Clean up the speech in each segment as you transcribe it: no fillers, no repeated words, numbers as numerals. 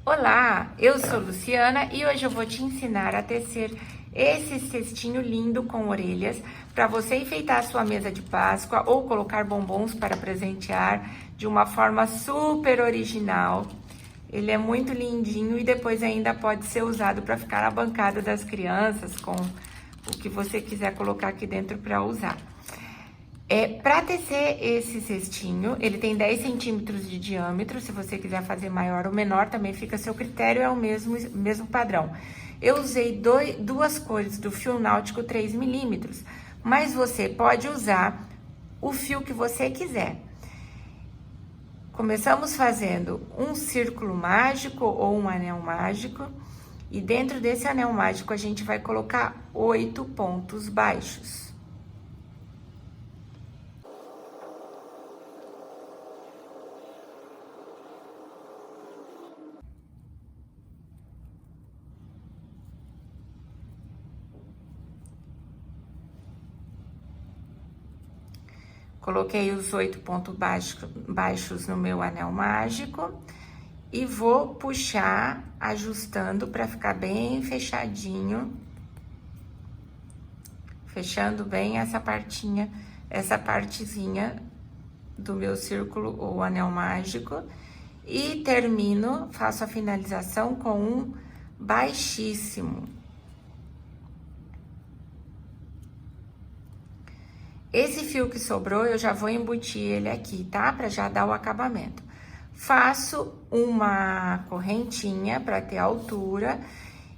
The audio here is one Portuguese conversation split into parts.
Olá, eu sou Luciana e hoje eu vou te ensinar a tecer esse cestinho lindo com orelhas para você enfeitar a sua mesa de Páscoa ou colocar bombons para presentear de uma forma super original. Ele é muito lindinho e depois ainda pode ser usado para ficar na bancada das crianças com o que você quiser colocar aqui dentro para usar. Para tecer esse cestinho, ele tem 10 centímetros de diâmetro. Se você quiser fazer maior ou menor, também fica a seu critério, é o mesmo padrão. Eu usei duas cores do fio náutico 3 milímetros, mas você pode usar o fio que você quiser. Começamos fazendo um círculo mágico ou um anel mágico, e dentro desse anel mágico a gente vai colocar 8 pontos baixos. Coloquei os 8 pontos baixos no meu anel mágico e vou puxar, ajustando para ficar bem fechadinho. Fechando bem essa partezinha do meu círculo ou anel mágico. E termino, faço a finalização com um baixíssimo. Esse fio que sobrou, eu já vou embutir ele aqui, tá? Pra já dar o acabamento. Faço uma correntinha pra ter altura.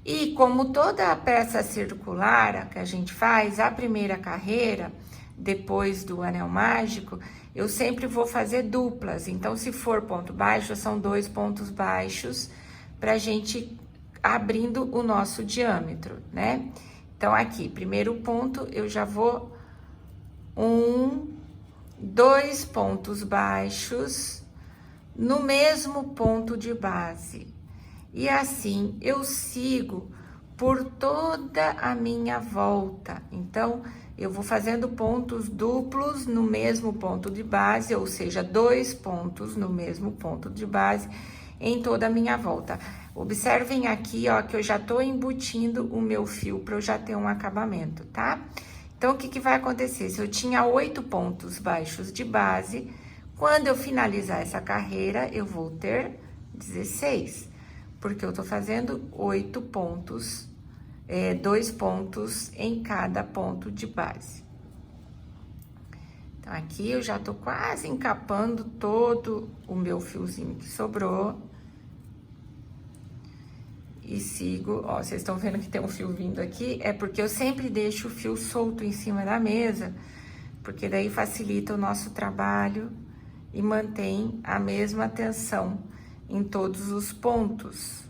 E como toda a peça circular que a gente faz, a primeira carreira, depois do anel mágico, eu sempre vou fazer duplas. Então, se for ponto baixo, são 2 pontos baixos pra gente abrindo o nosso diâmetro, né? Então, aqui, primeiro ponto, eu já vou... 2 pontos baixos no mesmo ponto de base. E assim eu sigo por toda a minha volta. Então, eu vou fazendo pontos duplos no mesmo ponto de base, ou seja, 2 pontos no mesmo ponto de base em toda a minha volta. Observem aqui, ó, que eu já tô embutindo o meu fio para eu já ter um acabamento, tá? Então, o que vai acontecer? Se eu tinha 8 pontos baixos de base, quando eu finalizar essa carreira, eu vou ter 16, porque eu tô fazendo 8 pontos, 2 pontos em cada ponto de base. Então, aqui eu já tô quase encapando todo o meu fiozinho que sobrou. E sigo, ó, vocês estão vendo que tem um fio vindo aqui, é porque eu sempre deixo o fio solto em cima da mesa, porque daí facilita o nosso trabalho e mantém a mesma tensão em todos os pontos,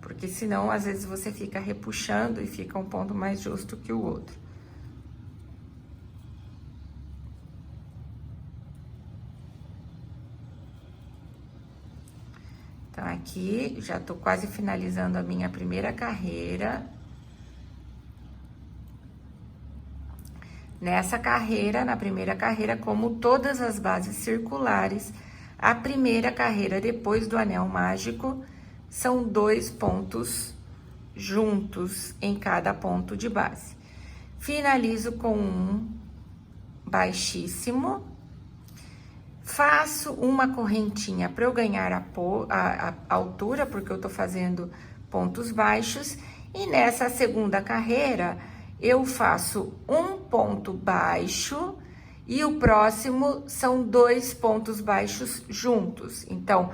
porque senão, às vezes, você fica repuxando e fica um ponto mais justo que o outro. Então, aqui, já tô quase finalizando a minha primeira carreira. Nessa carreira, na primeira carreira, como todas as bases circulares, a primeira carreira depois do anel mágico são 2 pontos juntos em cada ponto de base. Finalizo com um baixíssimo. Faço uma correntinha para eu ganhar a altura, porque eu tô fazendo pontos baixos. E nessa segunda carreira, eu faço um ponto baixo e o próximo são 2 pontos baixos juntos. Então,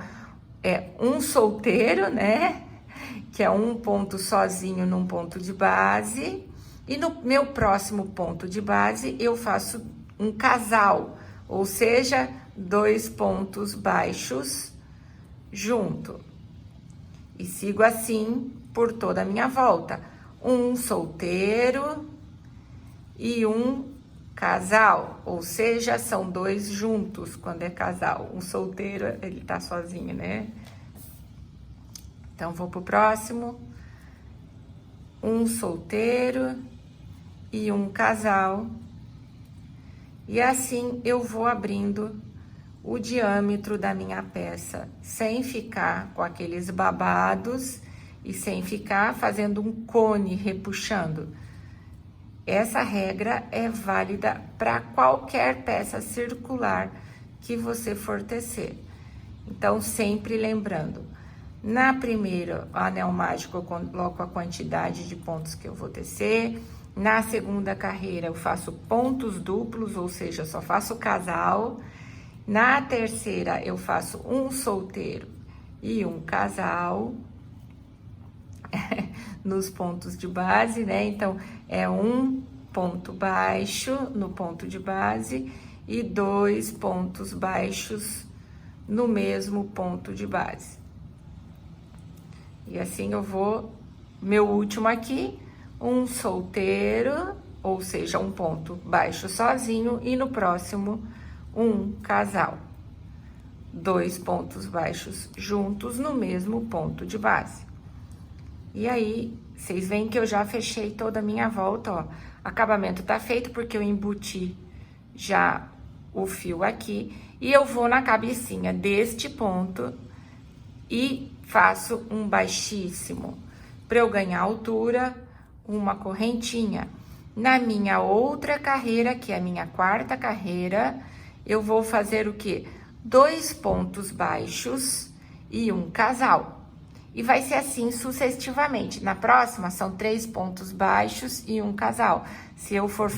é um solteiro, né? Que é um ponto sozinho num ponto de base. E no meu próximo ponto de base, eu faço um casal, ou seja, 2 pontos baixos junto. E sigo assim por toda a minha volta. Um solteiro e um casal, ou seja, são 2 juntos quando é casal. Um solteiro, ele tá sozinho, né? Então, vou pro próximo. Um solteiro e um casal. E assim eu vou abrindo o diâmetro da minha peça, sem ficar com aqueles babados e sem ficar fazendo um cone repuxando. Essa regra é válida para qualquer peça circular que você for tecer. Então, sempre lembrando, na primeira anel mágico eu coloco a quantidade de pontos que eu vou tecer. Na segunda carreira eu faço pontos duplos, ou seja, só faço casal. Na terceira eu faço um solteiro e um casal nos pontos de base, né? Então, é um ponto baixo no ponto de base e 2 pontos baixos no mesmo ponto de base. E assim eu vou, meu último aqui, um solteiro, ou seja, um ponto baixo sozinho, e no próximo, um casal. 2 pontos baixos juntos no mesmo ponto de base. E aí, vocês veem que eu já fechei toda a minha volta, ó. Acabamento tá feito porque eu embuti já o fio aqui. E eu vou na cabecinha deste ponto e faço um baixíssimo. Para eu ganhar altura, uma correntinha. Na minha outra carreira, que é a minha quarta carreira, eu vou fazer o quê? 2 pontos baixos e um casal. E vai ser assim sucessivamente. Na próxima, são 3 pontos baixos e um casal. Se eu for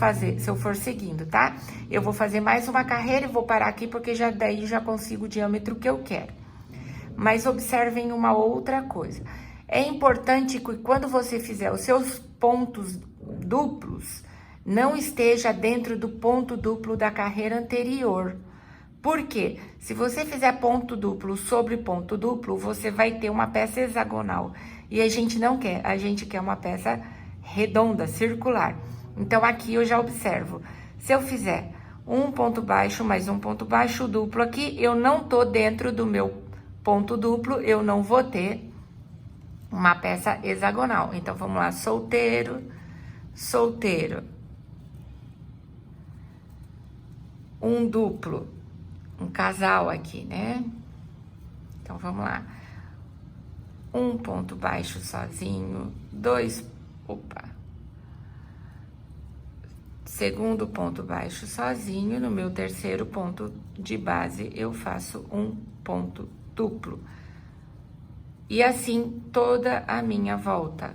seguindo, tá? Eu vou fazer mais uma carreira e vou parar aqui, porque daí já consigo o diâmetro que eu quero. Mas observem uma outra coisa. É importante que quando você fizer os seus pontos duplos, não esteja dentro do ponto duplo da carreira anterior. Por quê? Se você fizer ponto duplo sobre ponto duplo, você vai ter uma peça hexagonal. E a gente não quer, a gente quer uma peça redonda, circular. Então, aqui eu já observo. Se eu fizer um ponto baixo mais um ponto baixo duplo aqui, eu não tô dentro do meu ponto duplo, eu não vou ter uma peça hexagonal. Então, vamos lá, solteiro, solteiro. Um duplo, um casal aqui, né? Então, vamos lá. Um ponto baixo sozinho, 2, segundo ponto baixo sozinho, no meu terceiro ponto de base, eu faço um ponto duplo. E assim, toda a minha volta.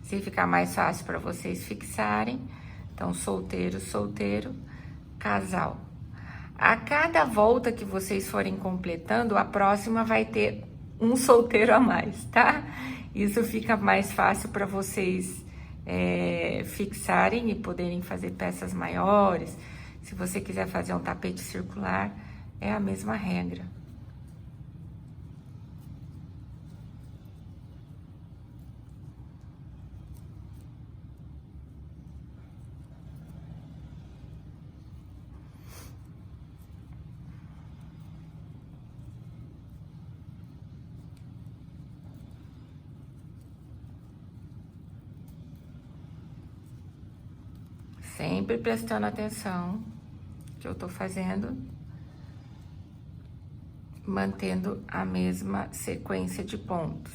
Se ficar mais fácil para vocês fixarem, então, solteiro, solteiro, casal. A cada volta que vocês forem completando, a próxima vai ter um solteiro a mais, tá? Isso fica mais fácil para vocês fixarem e poderem fazer peças maiores. Se você quiser fazer um tapete circular, é a mesma regra. Sempre prestando atenção que eu tô fazendo, mantendo a mesma sequência de pontos.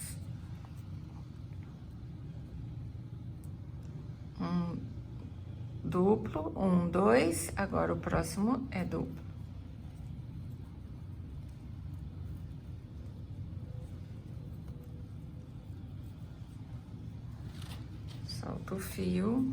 Um duplo, 1, 2, agora o próximo é duplo. Solta o fio.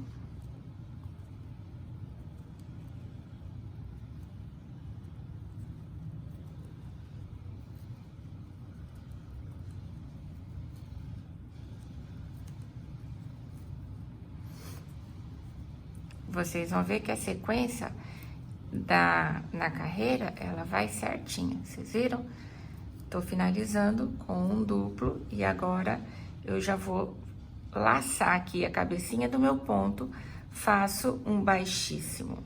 Vocês vão ver que a sequência na carreira, ela vai certinha, vocês viram? Tô finalizando com um duplo e agora eu já vou laçar aqui a cabecinha do meu ponto, faço um baixíssimo.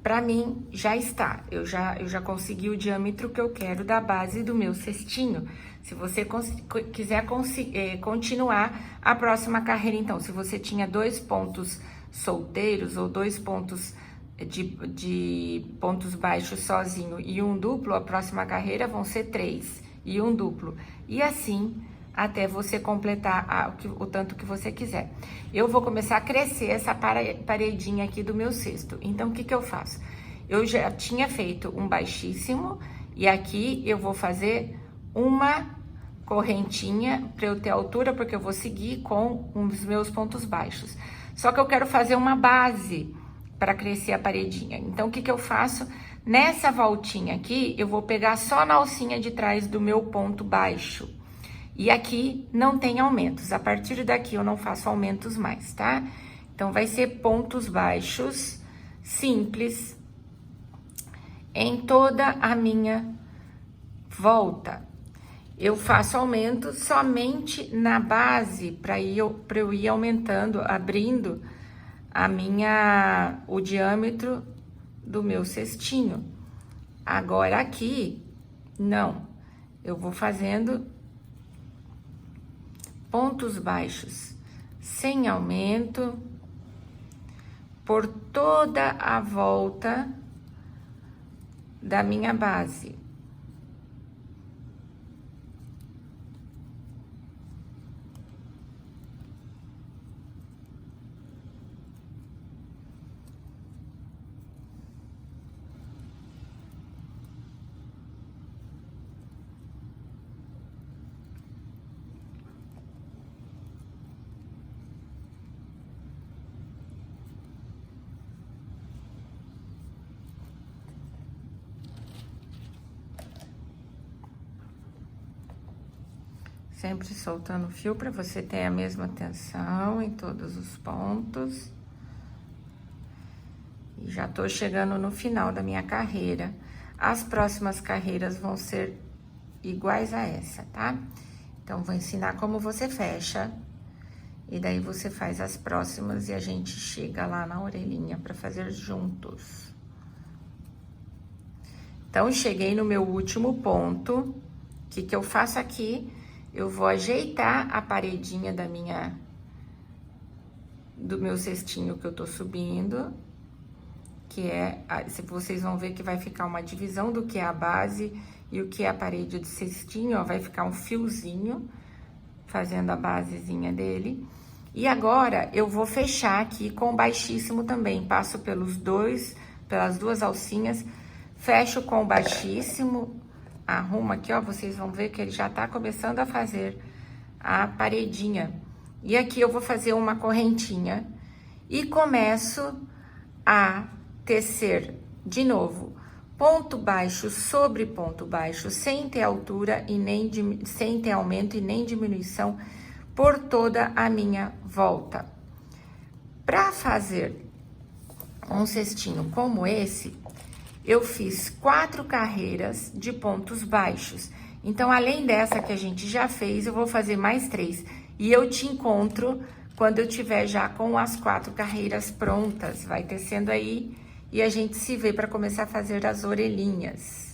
Pra mim, já está, eu já consegui o diâmetro que eu quero da base do meu cestinho. Se você quiser continuar a próxima carreira, então, se você tinha 2 pontos solteiros ou 2 pontos de pontos baixos sozinho e um duplo, a próxima carreira vão ser 3 e um duplo. E assim, até você completar o tanto que você quiser. Eu vou começar a crescer essa paredinha aqui do meu cesto. Então, o que que eu faço? Eu já tinha feito um baixíssimo e aqui eu vou fazer uma correntinha para eu ter altura, porque eu vou seguir com os meus pontos baixos. Só que eu quero fazer uma base para crescer a paredinha. Então, o que que eu faço? Nessa voltinha aqui, eu vou pegar só na alcinha de trás do meu ponto baixo. E aqui não tem aumentos. A partir daqui eu não faço aumentos mais, tá? Então, vai ser pontos baixos simples em toda a minha volta. Eu faço aumento somente na base para eu ir aumentando, abrindo o diâmetro do meu cestinho. Agora aqui, não. Eu vou fazendo pontos baixos sem aumento por toda a volta da minha base. Sempre soltando o fio para você ter a mesma tensão em todos os pontos. E já tô chegando no final da minha carreira. As próximas carreiras vão ser iguais a essa, tá? Então, vou ensinar como você fecha. E daí você faz as próximas e a gente chega lá na orelhinha para fazer juntos. Então, cheguei no meu último ponto. O que que eu faço aqui? Eu vou ajeitar a paredinha do meu cestinho que eu tô subindo, que se vocês vão ver que vai ficar uma divisão do que é a base e o que é a parede do cestinho, ó, vai ficar um fiozinho fazendo a basezinha dele. E agora eu vou fechar aqui com baixíssimo também, passo pelas duas alcinhas, fecho com baixíssimo. Arrumo aqui, ó, vocês vão ver que ele já tá começando a fazer a paredinha. E aqui eu vou fazer uma correntinha e começo a tecer de novo ponto baixo sobre ponto baixo, sem ter altura e sem ter aumento e nem diminuição por toda a minha volta. Para fazer um cestinho como esse, eu fiz 4 carreiras de pontos baixos. Então, além dessa que a gente já fez, eu vou fazer mais 3. E eu te encontro quando eu tiver já com as 4 carreiras prontas. Vai tecendo aí e a gente se vê para começar a fazer as orelhinhas.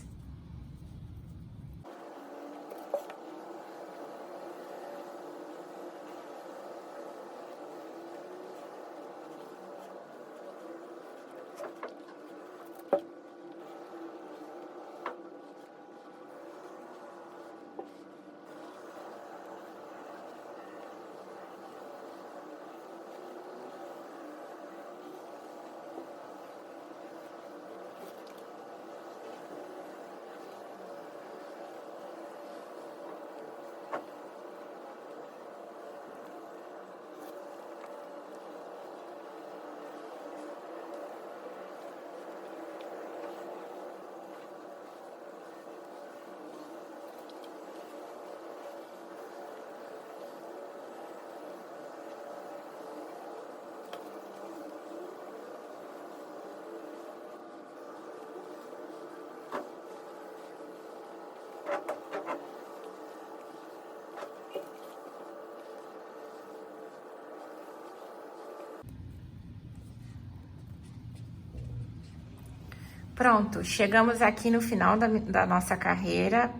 Pronto, chegamos aqui no final da nossa carreira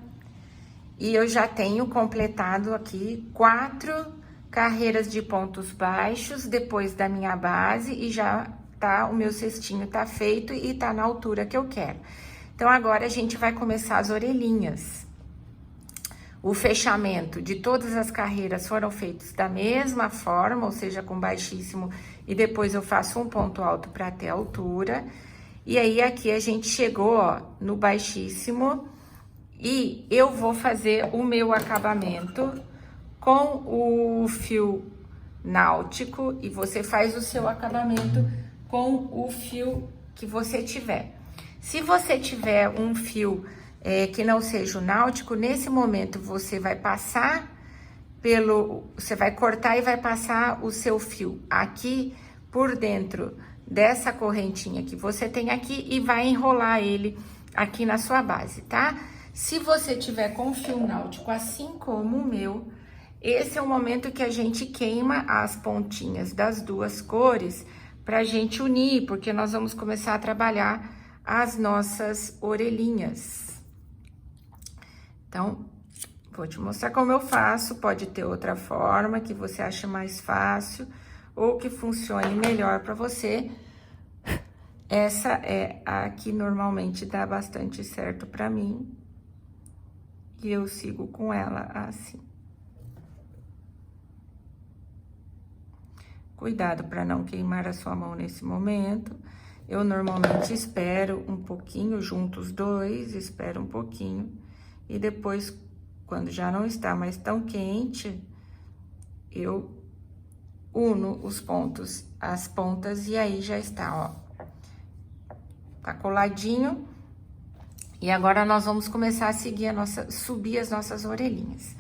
e eu já tenho completado aqui 4 carreiras de pontos baixos depois da minha base e já tá? O meu cestinho tá feito e tá na altura que eu quero. Então, agora a gente vai começar as orelhinhas. O fechamento de todas as carreiras foram feitos da mesma forma, ou seja, com baixíssimo, e depois eu faço um ponto alto para ter altura. E aí, aqui a gente chegou, ó, no baixíssimo, e eu vou fazer o meu acabamento com o fio náutico, e você faz o seu acabamento com o fio que você tiver. Se você tiver um fio que não seja o náutico, nesse momento você vai passar você vai cortar e vai passar o seu fio aqui por dentro dessa correntinha que você tem aqui e vai enrolar ele aqui na sua base, tá? Se você tiver com fio náutico, assim como o meu, esse é o momento que a gente queima as pontinhas das duas cores pra gente unir, porque nós vamos começar a trabalhar as nossas orelhinhas. Então, vou te mostrar como eu faço, pode ter outra forma que você ache mais fácil ou que funcione melhor para você. Essa é a que normalmente dá bastante certo para mim e eu sigo com ela assim. Cuidado para não queimar a sua mão nesse momento. Eu normalmente espero um pouquinho, junto os dois, espero um pouquinho. E depois, quando já não está mais tão quente, eu uno os pontos, as pontas, e aí já está, ó. Tá coladinho. E agora nós vamos começar a seguir subir as nossas orelhinhas,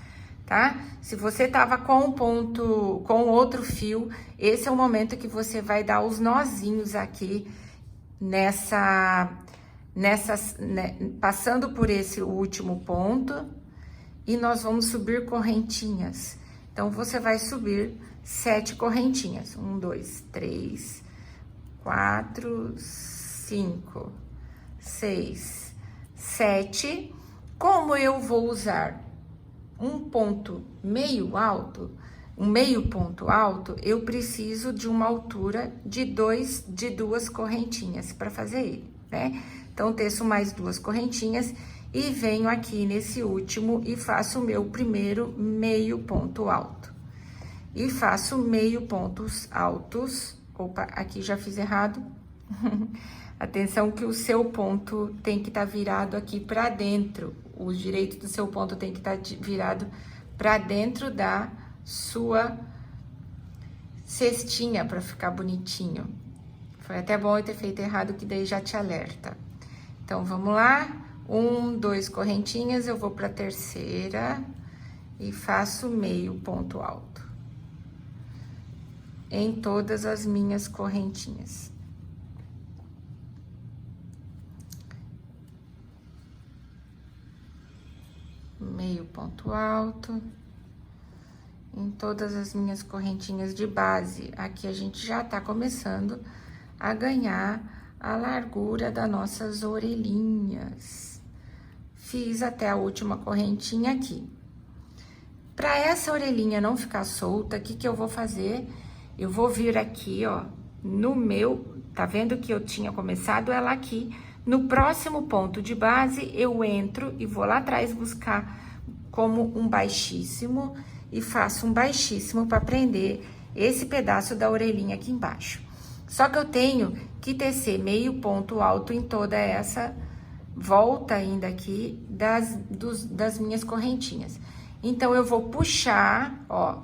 tá? Se você tava com com outro fio, esse é o momento que você vai dar os nozinhos aqui passando por esse último ponto, e nós vamos subir correntinhas. Então, você vai subir 7 correntinhas. 1, 2, 3, 4, 5, 6, 7. Como eu vou usar um ponto meio alto, um meio ponto alto, eu preciso de uma altura de duas correntinhas para fazer ele, né? Então, teço mais 2 correntinhas e venho aqui nesse último e faço o meu primeiro meio ponto alto. E faço meio pontos altos. Opa, aqui já fiz errado. Atenção que o seu ponto tem que estar virado aqui para dentro. O direito do seu ponto tem que estar virado para dentro da sua cestinha, para ficar bonitinho. Foi até bom eu ter feito errado, que daí já te alerta. Então, vamos lá. 1, 2 correntinhas, eu vou para a terceira e faço meio ponto alto em todas as minhas correntinhas. Meio ponto alto em todas as minhas correntinhas de base. Aqui a gente já tá começando a ganhar a largura das nossas orelhinhas. Fiz até a última correntinha aqui. Para essa orelhinha não ficar solta, o que que eu vou fazer? Eu vou vir aqui, ó, no meu, tá vendo que eu tinha começado ela aqui? No próximo ponto de base, eu entro e vou lá atrás buscar como um baixíssimo e faço um baixíssimo para prender esse pedaço da orelhinha aqui embaixo. Só que eu tenho que tecer meio ponto alto em toda essa volta ainda aqui das minhas correntinhas. Então, eu vou puxar, ó,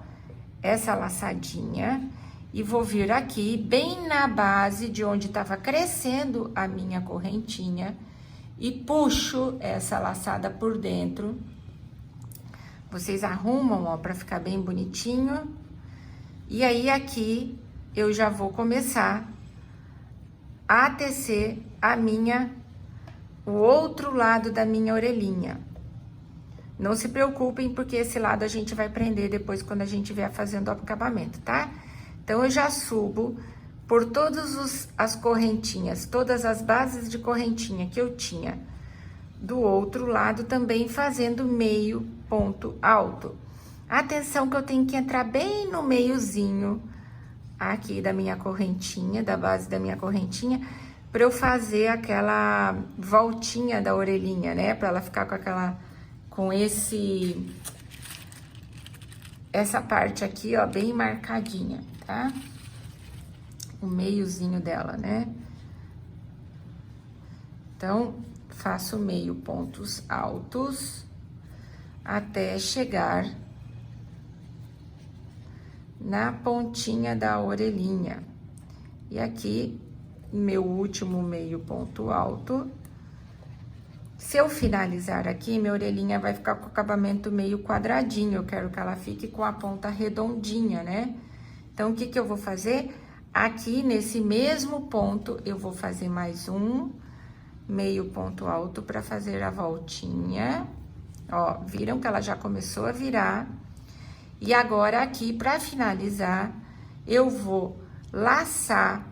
essa laçadinha e vou vir aqui bem na base de onde tava crescendo a minha correntinha e puxo essa laçada por dentro. Vocês arrumam, ó, pra ficar bem bonitinho. E aí, aqui, eu já vou começar a tecer o outro lado da minha orelhinha. Não se preocupem, porque esse lado a gente vai prender depois quando a gente vier fazendo o acabamento, tá? Então, eu já subo por todas as correntinhas, todas as bases de correntinha que eu tinha do outro lado, também fazendo meio ponto alto. Atenção que eu tenho que entrar bem no meiozinho aqui da minha correntinha, da base da minha correntinha, para eu fazer aquela voltinha da orelhinha, né? Para ela ficar com aquela, essa parte aqui, ó, bem marcadinha, tá? O meiozinho dela, né? Então, faço meio pontos altos até chegar na pontinha da orelhinha. E aqui, meu último meio ponto alto. Se eu finalizar aqui, minha orelhinha vai ficar com o acabamento meio quadradinho. Eu quero que ela fique com a ponta redondinha, né? Então, o que que eu vou fazer? Aqui, nesse mesmo ponto, eu vou fazer mais um meio ponto alto para fazer a voltinha. Ó, viram que ela já começou a virar. E agora, aqui, para finalizar, eu vou laçar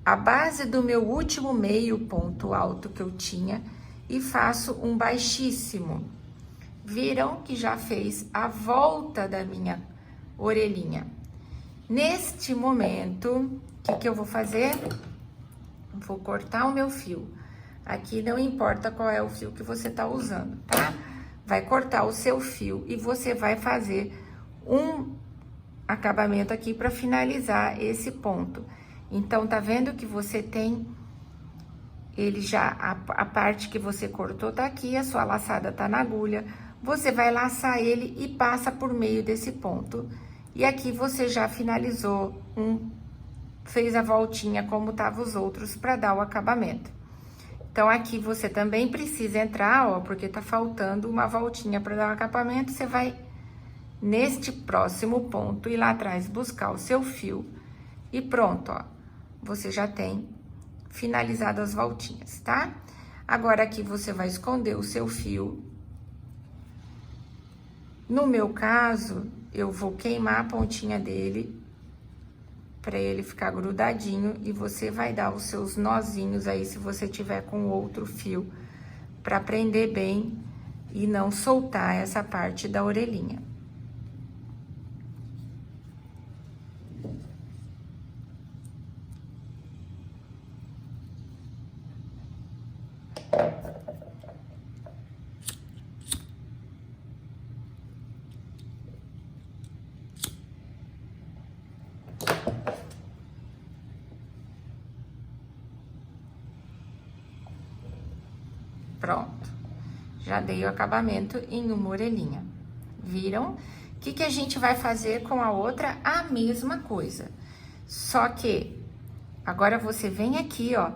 a base do meu último meio ponto alto que eu tinha e faço um baixíssimo. Viram que já fez a volta da minha orelhinha. Neste momento, o que eu vou fazer? Vou cortar o meu fio. Aqui não importa qual é o fio que você tá usando, tá? Vai cortar o seu fio e você vai fazer um acabamento aqui para finalizar esse ponto. Então, tá vendo que você tem ele já, a parte que você cortou tá aqui, a sua laçada tá na agulha. Você vai laçar ele e passa por meio desse ponto. E aqui você já finalizou fez a voltinha como tava os outros para dar o acabamento. Então, aqui você também precisa entrar, ó, porque tá faltando uma voltinha para dar o acabamento. Você vai neste próximo ponto ir lá atrás buscar o seu fio e pronto, ó. Você já tem finalizado as voltinhas, tá? Agora, aqui você vai esconder o seu fio. No meu caso, eu vou queimar a pontinha dele para ele ficar grudadinho e você vai dar os seus nozinhos aí, se você tiver com outro fio, para prender bem e não soltar essa parte da orelhinha. Pronto, já dei o acabamento em uma orelhinha, viram? O que que a gente vai fazer com a outra? A mesma coisa, só que agora você vem aqui, ó,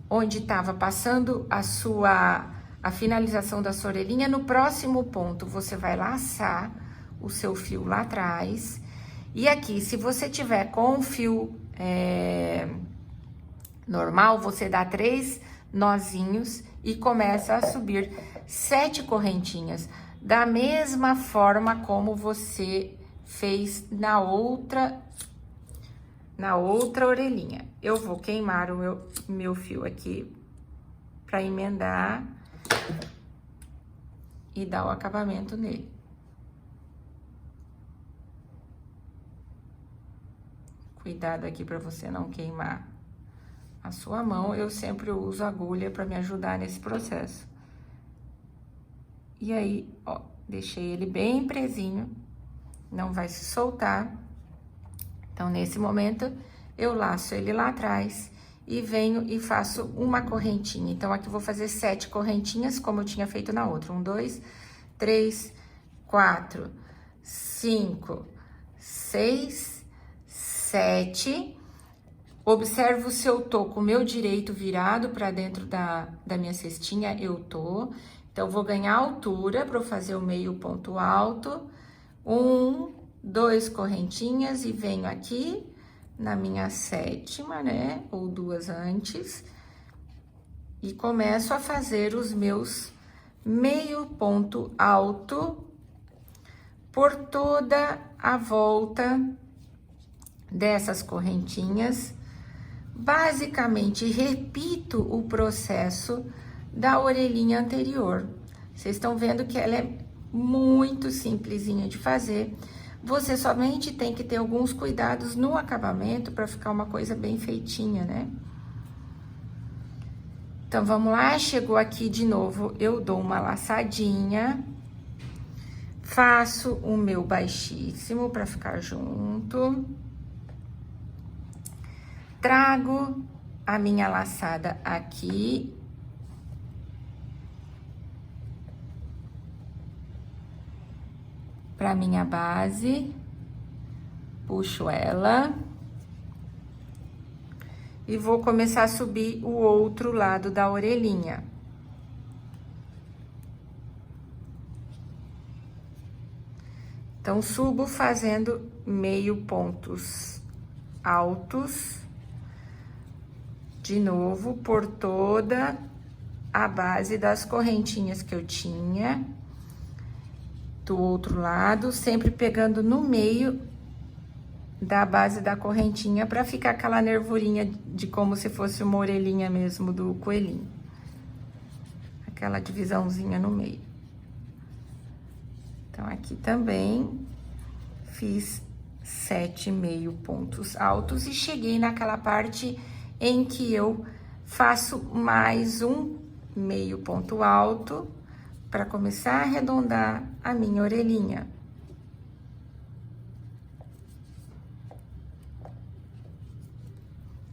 onde tava passando a finalização da sua orelhinha, no próximo ponto você vai laçar o seu fio lá atrás, e aqui, se você tiver com o fio normal, você dá 3 nozinhos e começa a subir 7 correntinhas, da mesma forma como você fez na outra orelhinha. Eu vou queimar o meu fio aqui para emendar e dar o acabamento nele. Cuidado aqui para você não queimar a sua mão. Eu sempre uso agulha para me ajudar nesse processo. E aí, ó, deixei ele bem presinho, não vai se soltar. Então, nesse momento, eu laço ele lá atrás e venho e faço uma correntinha. Então, aqui eu vou fazer 7 correntinhas, como eu tinha feito na outra. 1, 2, 3, 4, 5, 6, 7. Observo se eu tô com o meu direito virado para dentro da minha cestinha, eu tô. Então, vou ganhar altura para eu fazer o meio ponto alto. 1, 2 correntinhas e venho aqui na minha 7ª, né? Ou 2 antes. E começo a fazer os meus meio ponto alto por toda a volta dessas correntinhas. Basicamente, repito o processo da orelhinha anterior. Vocês estão vendo que ela é muito simplesinha de fazer. Você somente tem que ter alguns cuidados no acabamento para ficar uma coisa bem feitinha, né? Então, vamos lá, chegou aqui de novo, eu dou uma laçadinha, faço o meu baixíssimo para ficar junto, trago a minha laçada aqui, para minha base, puxo ela. E vou começar a subir o outro lado da orelhinha. Então, subo fazendo meio pontos altos. De novo, por toda a base das correntinhas que eu tinha. Do outro lado, sempre pegando no meio da base da correntinha para ficar aquela nervurinha de como se fosse uma orelhinha mesmo do coelhinho. Aquela divisãozinha no meio. Então, aqui também fiz 7 meio pontos altos e cheguei naquela parte em que eu faço mais um meio ponto alto para começar a arredondar a minha orelhinha.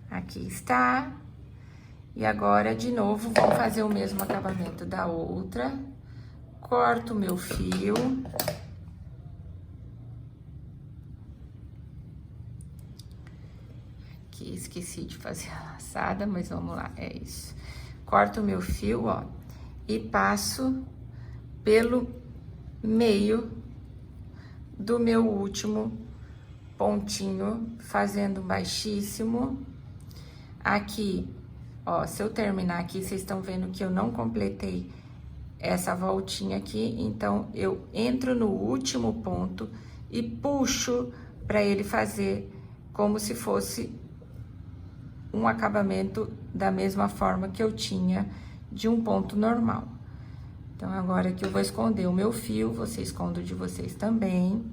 Aqui está. E agora, de novo, vou fazer o mesmo acabamento da outra. Corto o meu fio. Aqui, esqueci de fazer a laçada, mas vamos lá, é isso. Corto o meu fio, ó, e passo pelo meio do meu último pontinho, fazendo baixíssimo. Aqui, ó, se eu terminar aqui, vocês estão vendo que eu não completei essa voltinha aqui, então eu entro no último ponto e puxo para ele fazer como se fosse um acabamento da mesma forma que eu tinha de um ponto normal. Então, agora que eu vou esconder o meu fio, você esconde o de vocês também.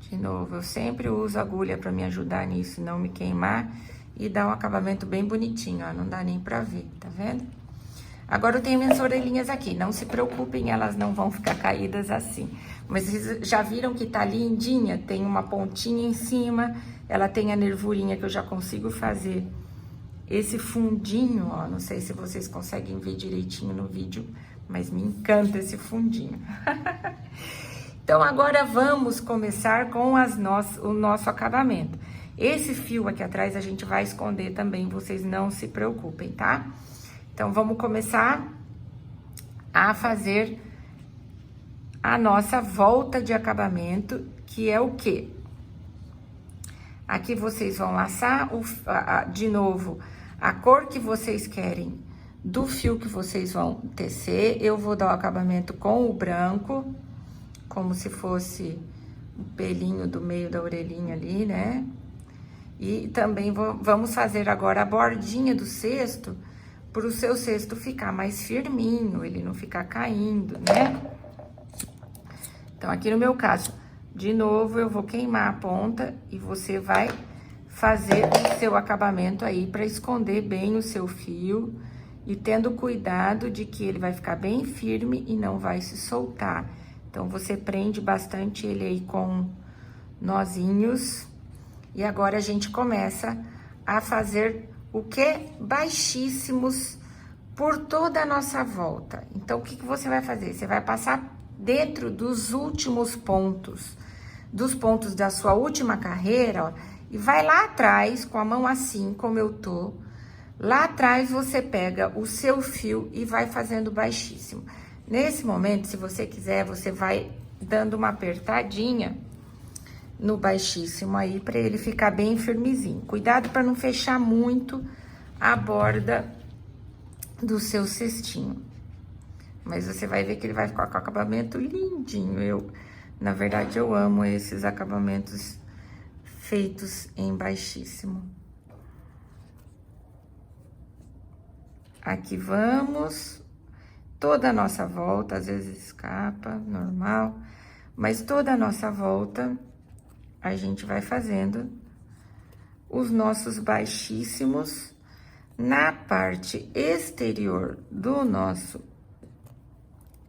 De novo, eu sempre uso agulha para me ajudar nisso, não me queimar e dar um acabamento bem bonitinho, ó, não dá nem pra ver, tá vendo? Agora eu tenho minhas orelhinhas aqui, não se preocupem, elas não vão ficar caídas assim. Mas vocês já viram que tá lindinha? Tem uma pontinha em cima, ela tem a nervurinha que eu já consigo fazer esse fundinho, ó, não sei se vocês conseguem ver direitinho no vídeo, mas me encanta esse fundinho. Então, agora vamos começar com o nosso acabamento. Esse fio aqui atrás a gente vai esconder também, vocês não se preocupem, tá? Então, vamos começar a fazer a nossa volta de acabamento, que é o quê? Aqui vocês vão laçar, de novo, a cor que vocês querem do fio que vocês vão tecer. Eu vou dar o acabamento com o branco, como se fosse o pelinho do meio da orelhinha ali, né? E também vamos fazer agora a bordinha do cesto, para o seu cesto ficar mais firminho, ele não ficar caindo, né? Então, aqui no meu caso, de novo, eu vou queimar a ponta e você vai fazer o seu acabamento aí para esconder bem o seu fio e tendo cuidado de que ele vai ficar bem firme e não vai se soltar. Então, você prende bastante ele aí com nozinhos. E agora, a gente começa a fazer o quê? Baixíssimos por toda a nossa volta. Então, o que você vai fazer? Você vai passar dentro dos últimos pontos, dos pontos da sua última carreira, ó, e vai lá atrás, com a mão assim, como eu tô. Lá atrás, você pega o seu fio e vai fazendo baixíssimo. Nesse momento, se você quiser, você vai dando uma apertadinha no baixíssimo aí, pra ele ficar bem firmezinho. Cuidado para não fechar muito a borda do seu cestinho. Mas você vai ver que ele vai ficar com o acabamento lindinho. Na verdade, eu amo esses acabamentos feitos em baixíssimo. Aqui vamos, toda a nossa volta, às vezes escapa, normal, mas toda a nossa volta, a gente vai fazendo os nossos baixíssimos na parte exterior do nosso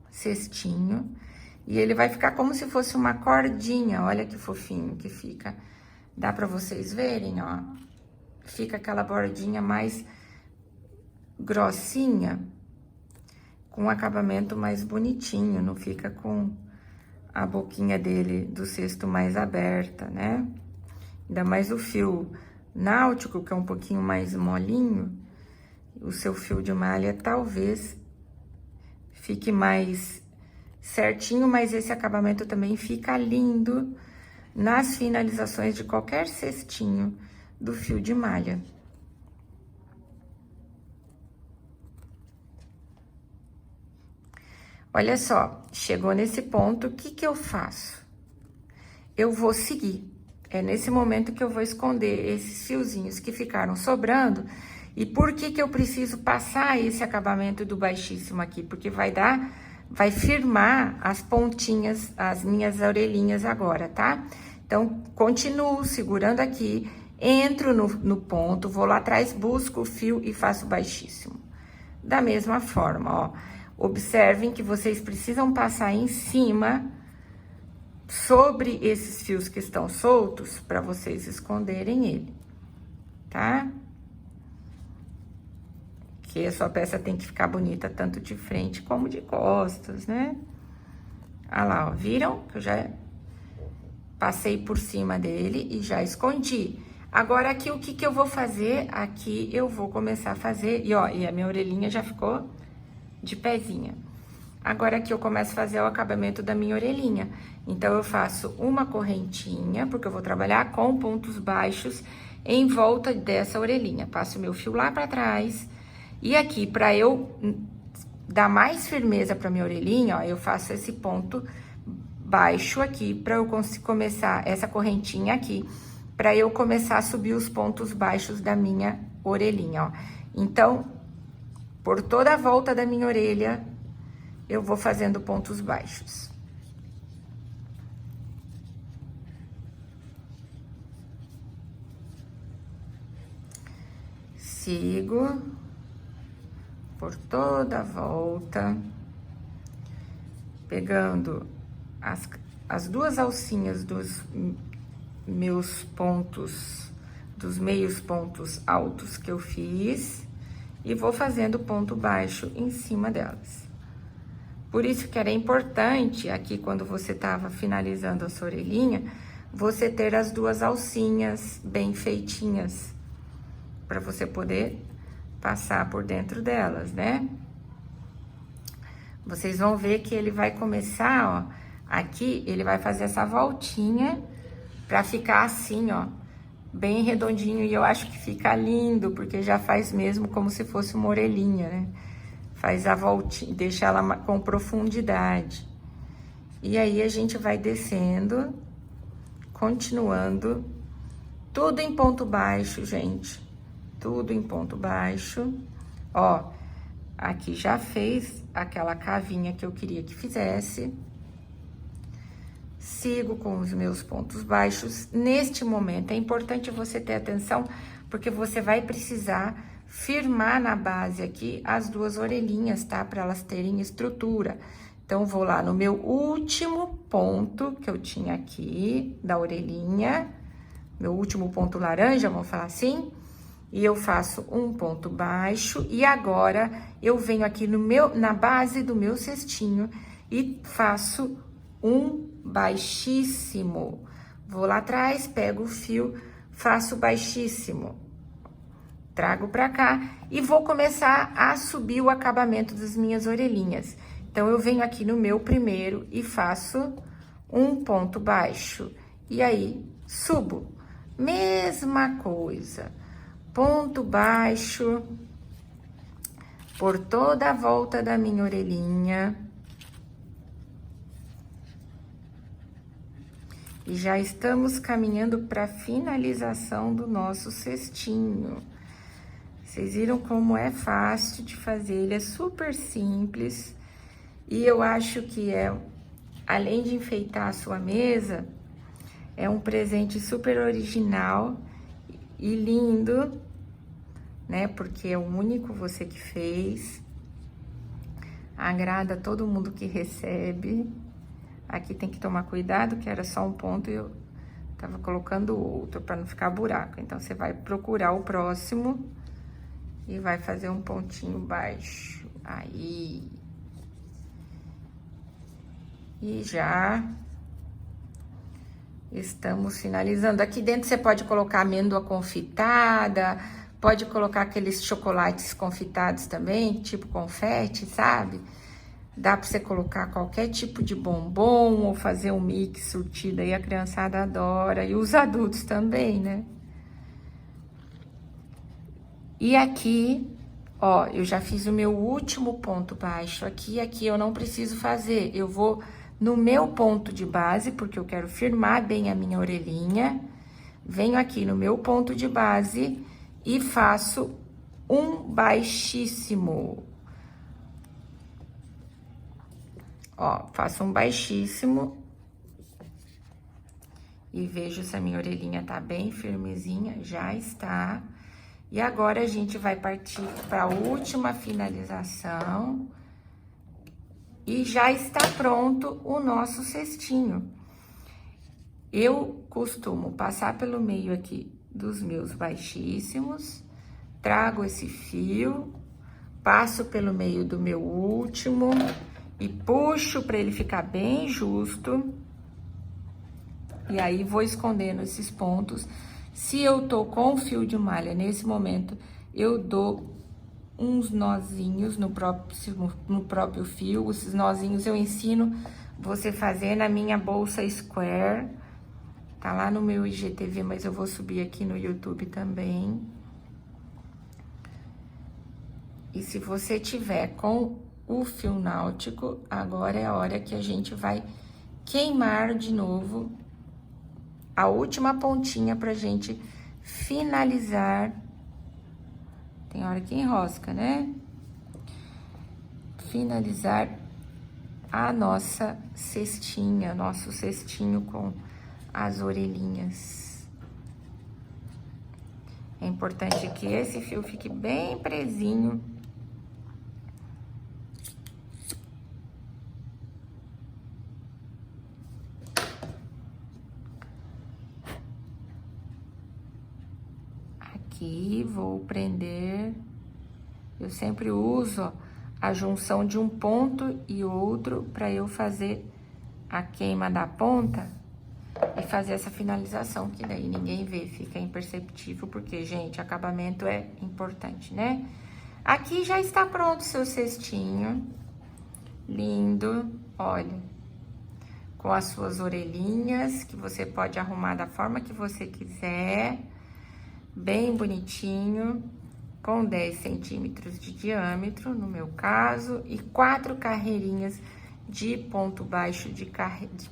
cestinho. E ele vai ficar como se fosse uma cordinha, olha que fofinho que fica. Dá pra vocês verem, ó. Fica aquela bordinha mais grossinha, com um acabamento mais bonitinho, não fica com a boquinha dele do cesto mais aberta, né? Ainda mais o fio náutico, que é um pouquinho mais molinho, o seu fio de malha talvez fique mais certinho, mas esse acabamento também fica lindo nas finalizações de qualquer cestinho do fio de malha. Olha só, chegou nesse ponto, o que que eu faço? Eu vou seguir. É nesse momento que eu vou esconder esses fiozinhos que ficaram sobrando. E por que que eu preciso passar esse acabamento do baixíssimo aqui? Porque vai firmar as pontinhas, as minhas orelhinhas agora, tá? Então, continuo segurando aqui, entro no ponto, vou lá atrás, busco o fio e faço baixíssimo. Da mesma forma, ó. Observem que vocês precisam passar em cima, sobre esses fios que estão soltos, para vocês esconderem ele, tá? Que a sua peça tem que ficar bonita tanto de frente como de costas, né? Olha lá, ó, viram? Eu já passei por cima dele e já escondi. Agora, aqui, o que que eu vou fazer? Aqui, eu vou começar a fazer, e ó, e a minha orelhinha já ficou de pezinha. Agora, aqui, eu começo a fazer o acabamento da minha orelhinha. Então, eu faço uma correntinha, porque eu vou trabalhar com pontos baixos em volta dessa orelhinha. Passo meu fio lá pra trás. E aqui, pra eu dar mais firmeza pra minha orelhinha, ó, eu faço esse ponto baixo aqui, pra eu começar essa correntinha aqui, pra eu começar a subir os pontos baixos da minha orelhinha, ó. Então, por toda a volta da minha orelha, eu vou fazendo pontos baixos. Sigo por toda a volta, pegando as duas alcinhas dos meus pontos, dos meios pontos altos que eu fiz, e vou fazendo ponto baixo em cima delas. Por isso que era importante, aqui quando você tava finalizando a sua orelhinha, você ter as duas alcinhas bem feitinhas, para você poder passar por dentro delas, né? Vocês vão ver que ele vai começar, ó, aqui ele vai fazer essa voltinha pra ficar assim, ó, bem redondinho, e eu acho que fica lindo, porque já faz mesmo como se fosse uma orelhinha, né? Faz a voltinha, deixa ela com profundidade. E aí, a gente vai descendo, continuando, tudo em ponto baixo, gente. Tudo em ponto baixo. Ó, aqui já fez aquela cavinha que eu queria que fizesse. Sigo com os meus pontos baixos. Neste momento, é importante você ter atenção, porque você vai precisar firmar na base aqui as duas orelhinhas, tá? Para elas terem estrutura. Então, vou lá no meu último ponto que eu tinha aqui, da orelhinha, meu último ponto laranja, vamos falar assim, e eu faço um ponto baixo, e agora eu venho aqui na base do meu cestinho e faço um baixíssimo. Vou lá atrás, pego o fio, faço baixíssimo, trago pra cá e vou começar a subir o acabamento das minhas orelhinhas. Então, eu venho aqui no meu primeiro e faço um ponto baixo, e aí subo. Mesma coisa, ponto baixo por toda a volta da minha orelhinha. E já estamos caminhando para a finalização do nosso cestinho. Vocês viram como é fácil de fazer, ele é super simples. E eu acho que além de enfeitar a sua mesa, é um presente super original e lindo, né? Porque é o único você que fez. Agrada todo mundo que recebe. Aqui tem que tomar cuidado, que era só um ponto e eu tava colocando outro para não ficar buraco. Então, você vai procurar o próximo e vai fazer um pontinho baixo. Aí. E já estamos finalizando. Aqui dentro você pode colocar amêndoa confitada, pode colocar aqueles chocolates confitados também, tipo confete, sabe? Dá pra você colocar qualquer tipo de bombom ou fazer um mix surtido aí, a criançada adora. E os adultos também, né? E aqui, ó, eu já fiz o meu último ponto baixo aqui. Aqui eu não preciso fazer, eu vou no meu ponto de base, porque eu quero firmar bem a minha orelhinha. Venho aqui no meu ponto de base e faço um baixíssimo. Ó, faço um baixíssimo. E vejo se a minha orelhinha tá bem firmezinha. Já está. E agora a gente vai partir para a última finalização. E já está pronto o nosso cestinho. Eu costumo passar pelo meio aqui dos meus baixíssimos, trago esse fio, passo pelo meio do meu último e puxo para ele ficar bem justo. E aí, vou escondendo esses pontos. Se eu tô com fio de malha nesse momento, eu dou uns nozinhos no próprio fio. Esses nozinhos eu ensino você fazer na minha bolsa square. Tá lá no meu IGTV, mas eu vou subir aqui no YouTube também. E se você tiver com o fio náutico, agora é a hora que a gente vai queimar de novo a última pontinha pra gente finalizar. Tem hora que enrosca, né? Finalizar a nossa cestinha, nosso cestinho com as orelhinhas. É importante que esse fio fique bem presinho. Aqui, vou prender. Eu sempre uso, ó, a junção de um ponto e outro para eu fazer a queima da ponta e fazer essa finalização, que daí ninguém vê, fica imperceptível, porque, gente, acabamento é importante, né? Aqui já está pronto o seu cestinho, lindo, olha, com as suas orelhinhas, que você pode arrumar da forma que você quiser, bem bonitinho, com 10 centímetros de diâmetro, no meu caso, e 4 carreirinhas de ponto baixo de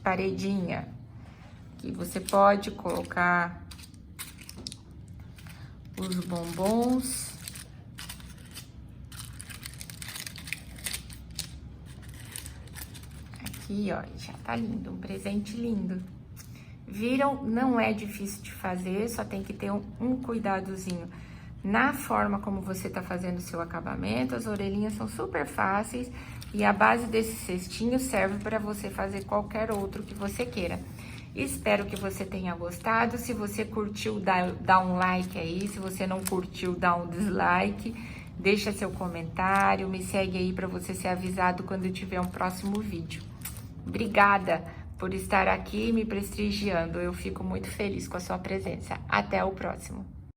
paredinha. Aqui você pode colocar os bombons. Aqui, ó, já tá lindo, um presente lindo. Viram? Não é difícil de fazer, só tem que ter um cuidadozinho na forma como você tá fazendo o seu acabamento. As orelhinhas são super fáceis e a base desse cestinho serve para você fazer qualquer outro que você queira. Espero que você tenha gostado. Se você curtiu, dá um like aí. Se você não curtiu, dá um dislike. Deixa seu comentário, me segue aí para você ser avisado quando tiver um próximo vídeo. Obrigada por estar aqui me prestigiando. Eu fico muito feliz com a sua presença. Até o próximo.